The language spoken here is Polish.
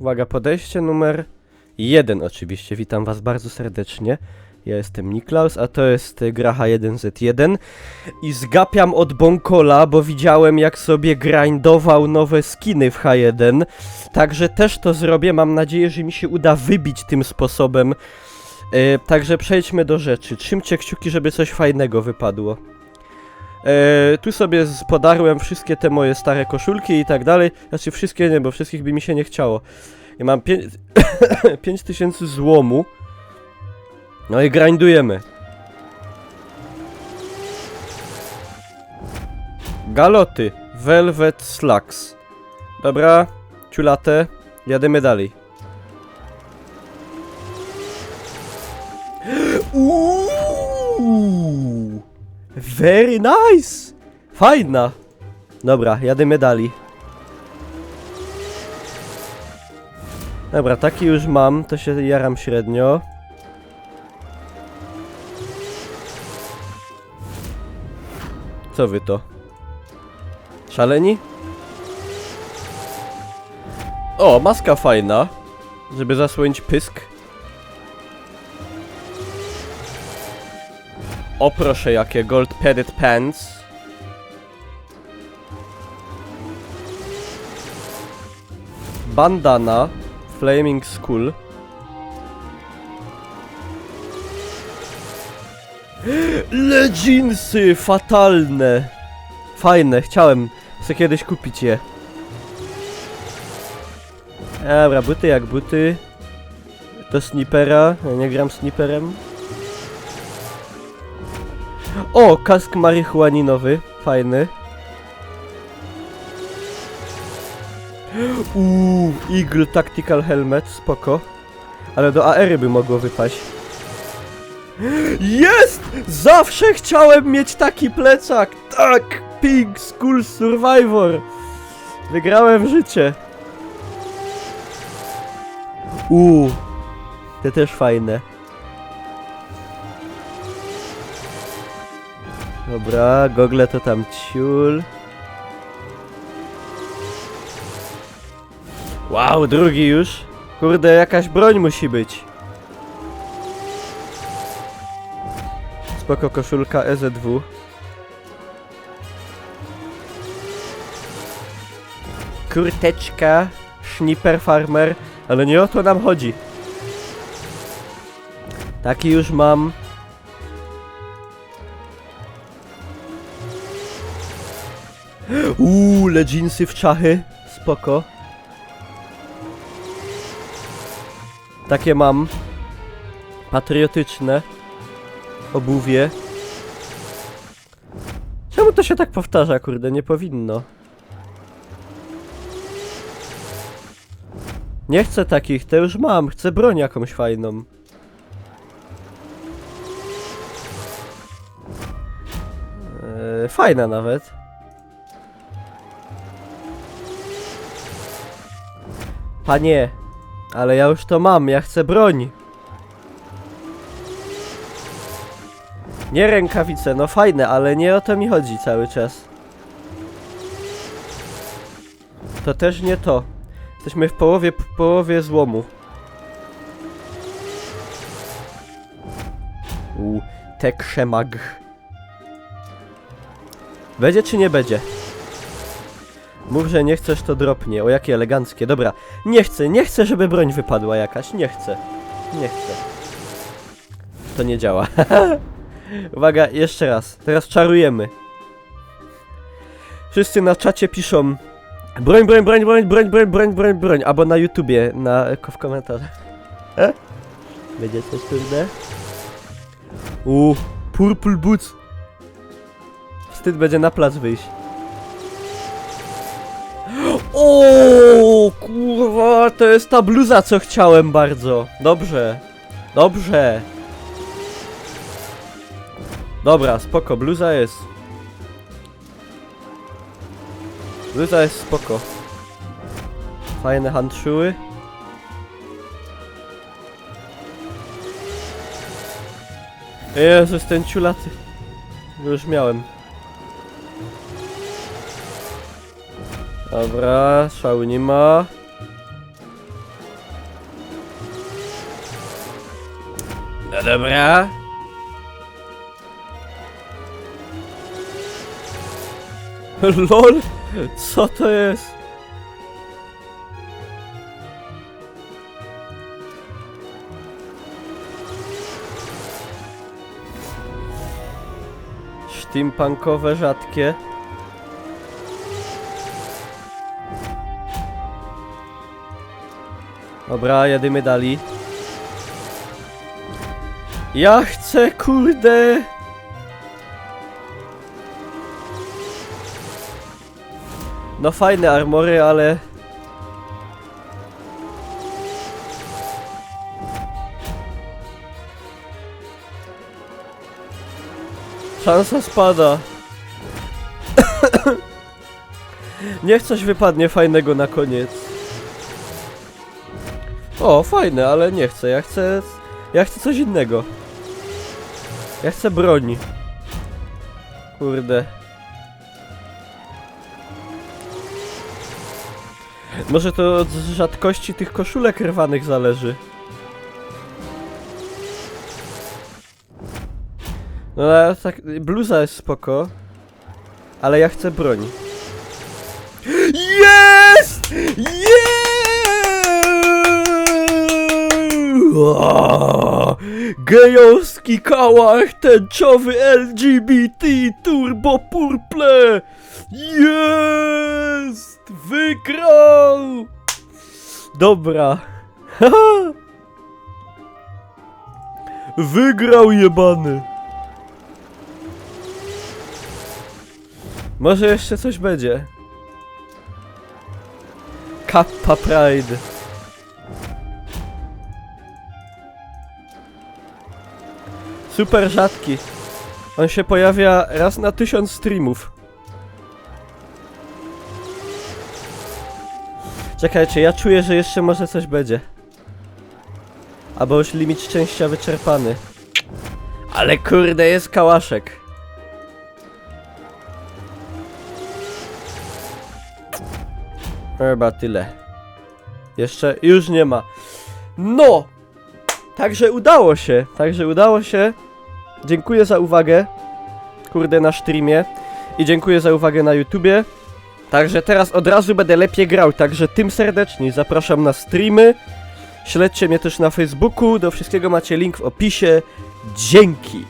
Uwaga, podejście numer 1 oczywiście. Witam was bardzo serdecznie. Ja jestem Niklaus, a to jest gra H1Z1 i zgapiam od Bonkola, bo widziałem jak sobie grindował nowe skiny w H1. Także też to zrobię, mam nadzieję, że mi się uda wybić tym sposobem. Także przejdźmy do rzeczy. Trzymcie kciuki, żeby coś fajnego wypadło. Tu sobie podarłem wszystkie te moje stare koszulki i tak dalej. Znaczy wszystkie nie, bo wszystkich by mi się nie chciało. I mam 5000 złomu. No i grindujemy. Galoty. Velvet Slacks. Dobra, ciulate. Jademy dalej. Very nice! Fajna! Dobra, jademy dalej. Dobra, taki już mam, to się jaram średnio. Co wy to? Szaleni? O, maska fajna, żeby zasłonić pysk. O proszę, jakie gold padded pants. Bandana Flaming Skull. Leginsy fatalne. Fajne, chciałem sobie kiedyś kupić je. Dobra, buty jak buty. Do snipera, ja nie gram sniperem. O, kask marihuaninowy, fajny. Eagle Tactical Helmet, spoko. Ale do AR by mogło wypaść. Jest! Zawsze chciałem mieć taki plecak! Tak! Pink School Survivor! Wygrałem życie. Te też fajne. Dobra, gogle to tam ciul. Wow, drugi już. Kurde, jakaś broń musi być. Spoko, koszulka EZW. Kurteczka, Sniper Farmer, ale nie o to nam chodzi. Taki już mam. Leginsy w czachy, spoko. Takie mam. Patriotyczne. Obuwie. Czemu to się tak powtarza, kurde? Nie powinno. Nie chcę takich, te już mam. Chcę broń jakąś fajną. Fajna nawet. Panie, ale ja już to mam, ja chcę broń. Nie rękawice, no fajne, ale nie o to mi chodzi cały czas. To też nie to. Jesteśmy w połowie złomu. Tekremag. Będzie czy nie będzie? Mów, że nie chcesz, to dropnie. O, jakie eleganckie. Dobra, nie chcę, żeby broń wypadła jakaś. Nie chcę. To nie działa. Uwaga, jeszcze raz. Teraz czarujemy. Wszyscy na czacie piszą broń, albo na YouTubie, w komentarzach. Będzie coś, kurde? Purple Boots. Wstyd będzie na plac wyjść. O, kurwa, to jest ta bluza, co chciałem bardzo. Dobrze. Dobra, spoko, bluza jest. Bluza jest spoko. Fajne handschuły. Jezus, ten ciulaty. Już miałem. Dobra, szału nie ma. dobra. LOL? Co to jest? Steampunkowe, rzadkie. Dobra, jedymy dali. Ja chcę, kurde! No fajne armory, ale... Szansa spada. Niech coś wypadnie fajnego na koniec. O, fajne, ale nie chcę. Ja chcę coś innego. Ja chcę broni. Kurde. Może to od rzadkości tych koszulek rwanych zależy. No ale tak, bluza jest spoko. Ale ja chcę broń. Jest! Jest! Gejowski kałach tęczowy LGBT turbo purple! Jest! Wygrał! Dobra. Wygrał jebany. Może jeszcze coś będzie. Kappa Pride. Super rzadki. On się pojawia raz na 1000 streamów. Czekajcie, ja czuję, że jeszcze może coś będzie. Albo już limit szczęścia wyczerpany. Ale kurde, jest kałaszek. Chyba tyle. Jeszcze już nie ma. No! Także udało się. Dziękuję za uwagę. Kurde, na streamie. I dziękuję za uwagę na YouTubie. Także teraz od razu będę lepiej grał. Także tym serdeczniej zapraszam na streamy. Śledźcie mnie też na Facebooku. Do wszystkiego macie link w opisie. Dzięki!